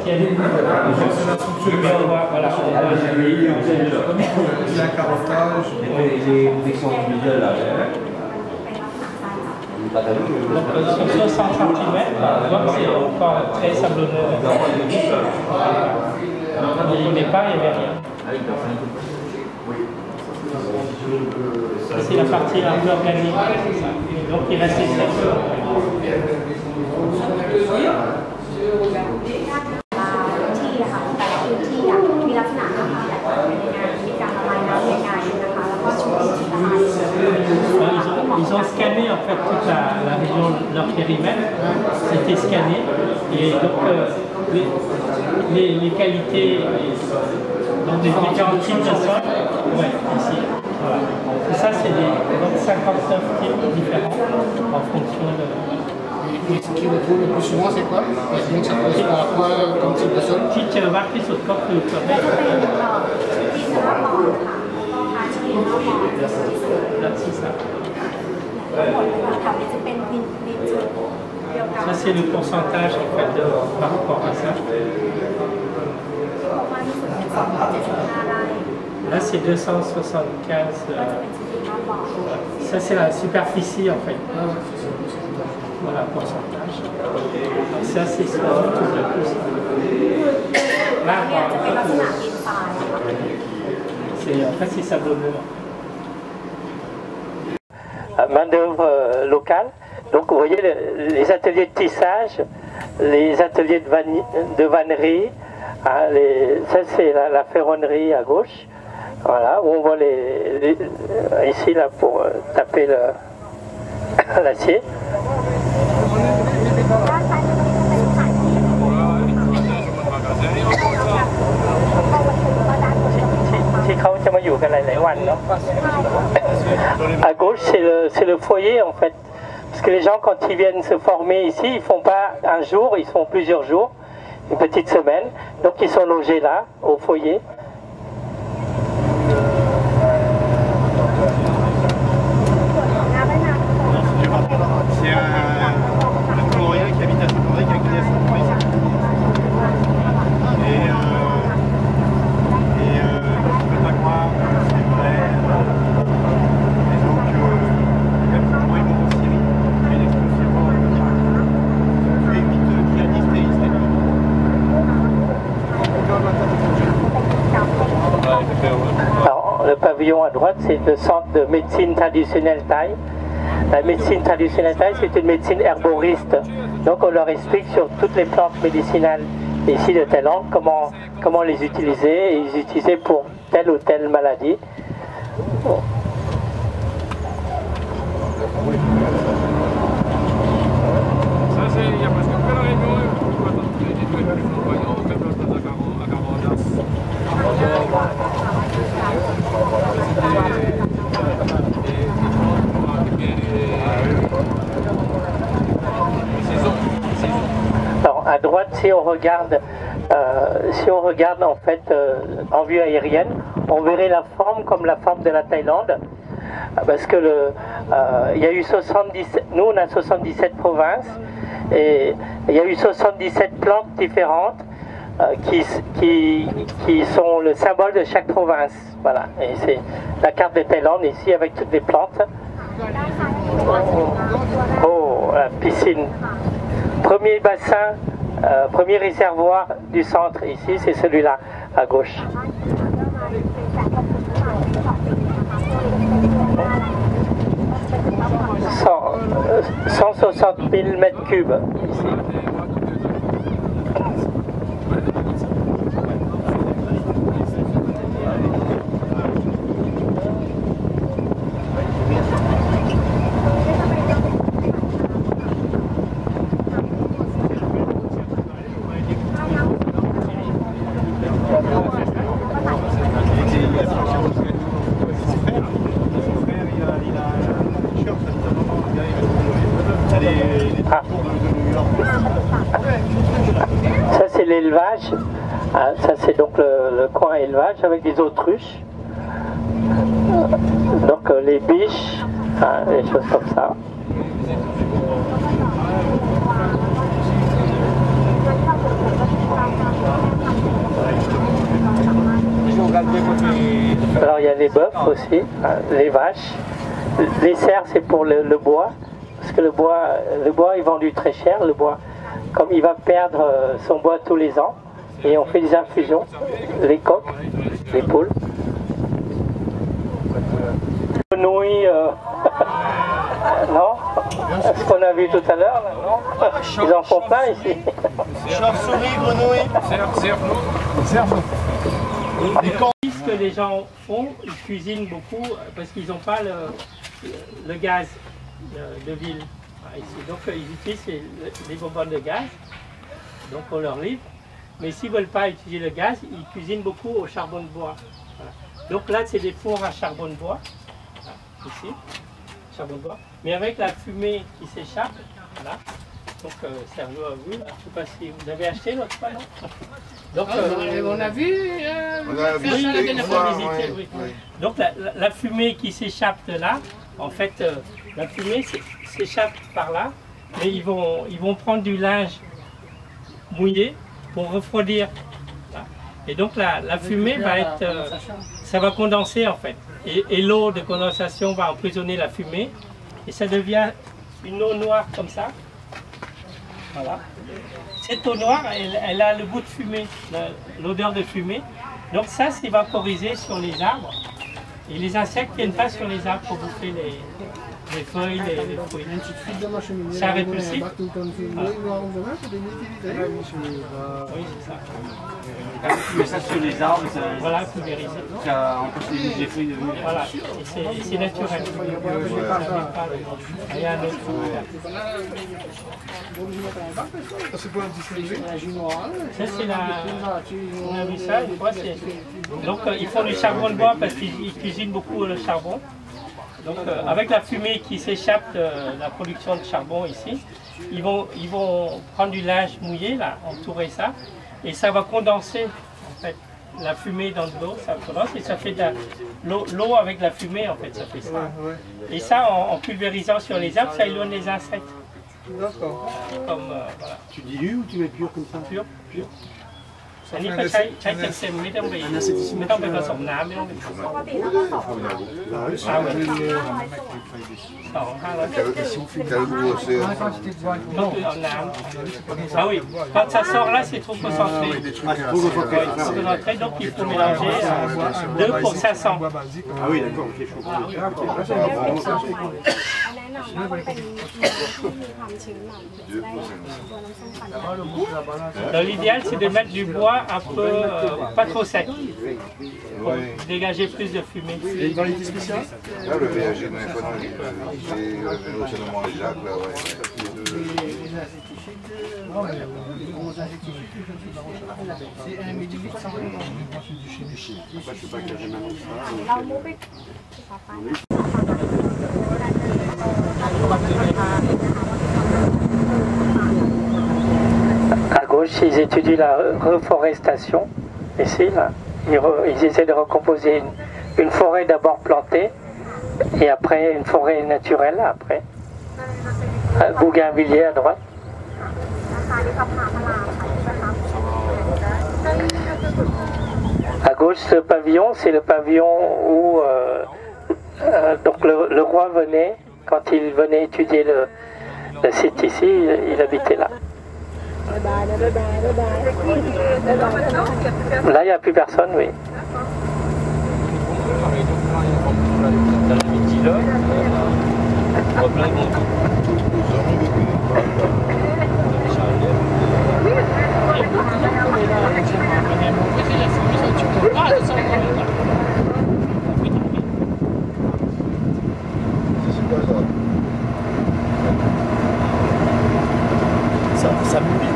tienne. Mais on va, voilà, Il y a un carottage. donc sur 60 cm, donc c'est encore très sablonneux. Au départ, il n'y avait rien. Ça, c'est la partie un peu organique. Donc il reste sec. Ils ont scanné en fait toute la région de leur périmètre, c'était scanné et donc les qualités donc des différents types de sol, ouais, ici. Voilà. Et ça c'est donc 59 types différents en fonction de. Et ce qui retrouve le plus souvent c'est quoi? Donc ça correspond à quoi comme type de sol? Qui marqué sur le corps de là, c'est ça. Ça c'est le pourcentage en fait par rapport à ça. Là c'est 275. Ça c'est la superficie en fait. Voilà le pourcentage. Ça c'est ce qu'on trouve le plus. Là, en fait c'est sablonneux. Main d'œuvre locale. Donc vous voyez les ateliers de tissage, les ateliers de vannerie, hein, ça c'est la ferronnerie à gauche, voilà, où on voit ici là pour taper l'acier. À gauche, c'est le foyer en fait. Parce que les gens, quand ils viennent se former ici, ils ne font pas un jour, ils font plusieurs jours, une petite semaine. Donc ils sont logés là, au foyer. C'est un Coréen qui habite à Saint-André qui a gagné son prix. Je ne peux pas croire, c'est vrai. Et donc, même pour ils vont en Syrie, il y a une explosion qui tué 8 djihadistes et islamistes. Alors, le pavillon à droite, c'est le centre de médecine traditionnelle thaï. La médecine traditionnelle thaï, c'est une médecine herboriste. Donc on leur explique sur toutes les plantes médicinales ici de Thaïlande, comment les utiliser, et les utiliser pour telle ou telle maladie. Bon. Ça c'est, il y a presque que la réunion, tu vois, les deux plus flamboyants, même le stade à Carandas. Alors à droite, si on regarde en fait en vue aérienne, on verrait la forme comme la forme de la Thaïlande, parce que il y a eu 77, nous on a 77 provinces et il y a eu 77 plantes différentes qui sont le symbole de chaque province. Voilà, et c'est la carte de Thaïlande ici avec toutes les plantes. Oh, la piscine. Premier bassin, premier réservoir du centre ici, c'est celui-là, à gauche. 160 000 mètres cubes ici. Ça c'est l'élevage, ça c'est donc le coin élevage avec des autruches, donc les biches, des choses comme ça. les bœufs aussi, hein, les vaches. Les cerfs, c'est pour le bois, parce que le bois est vendu très cher. Le bois, comme il va perdre son bois tous les ans, et on fait des infusions, les coqs, les poules. Grenouilles, non, ce qu'on a vu tout à l'heure, non, ils en font plein ici. Chauve-souris, grenouille. Cerf. Ce que les gens font, ils cuisinent beaucoup parce qu'ils n'ont pas le gaz de ville ici. Donc ils utilisent les bonbonnes de gaz, donc on leur livre. Mais s'ils ne veulent pas utiliser le gaz, ils cuisinent beaucoup au charbon de bois. Voilà. Donc là, c'est des fours à charbon de bois, voilà, ici, charbon de bois. Mais avec la fumée qui s'échappe, voilà. Donc Sergio a vu, je ne sais pas si vous avez acheté l'autre fois, non? Donc, on a vu oui, la dernière fois visité, oui. Donc la fumée qui s'échappe de là, en fait, la fumée s'échappe par là, mais ils vont prendre du linge mouillé pour refroidir. Voilà. Et donc la fumée va être, ça va condenser en fait. Et l'eau de condensation va emprisonner la fumée, et ça devient une eau noire comme ça. Voilà. Cette eau noire, elle a le goût de fumée, l'odeur de fumée. Donc ça, c'est vaporisé sur les arbres. Et les insectes ne viennent pas sur les arbres pour bouffer les feuilles, les fruits. C'est répulsif. Voilà. Oui, c'est ça. Mais ça sur les arbres, voilà, pulvérisé. ça empêche les fruits de venir. Voilà, et c'est naturel. Il y a un autre. C'est quoi un petit Ça, c'est on a vu ça une fois. Donc, ils font du charbon de bois parce qu'ils cuisinent beaucoup le charbon. Donc, avec la fumée qui s'échappe de la production de charbon ici, ils vont prendre du linge mouillé, là, entourer ça, et ça va condenser en fait la fumée dans de l'eau, ça condense et ça fait de l'eau avec la fumée en fait, ça fait ça. Et ça, en pulvérisant sur les arbres, ça éloigne les insectes. D'accord. Comme voilà. Tu dilues ou tu mets pur comme ça? Pur. อันนี้ก็ใช้เต็มๆไม่ต้องไปผสมน้ำไม่ต้องไปผสมdonc ah oui, quand ça sort là c'est trop concentré. Donc il faut mélanger 2 pour 500. Ah oui, d'accord, ok, je comprends. L'idéal c'est de mettre du bois un peu pas trop sec pour dégager plus de fumée. Et une variété spéciale? Là, le VAG, c'est le les Jacques, là, ouais. C'est 1 millilitre sans Après, je sais pas quel jamais. À gauche, ils étudient la reforestation. Ici, là, ils essaient de recomposer une forêt d'abord plantée et après une forêt naturelle après. Bougainvilliers à droite. À gauche, ce pavillon, c'est le pavillon où donc le roi venait, quand il venait étudier le site ici, il habitait là. Là, il n'y a plus personne, oui. Ça me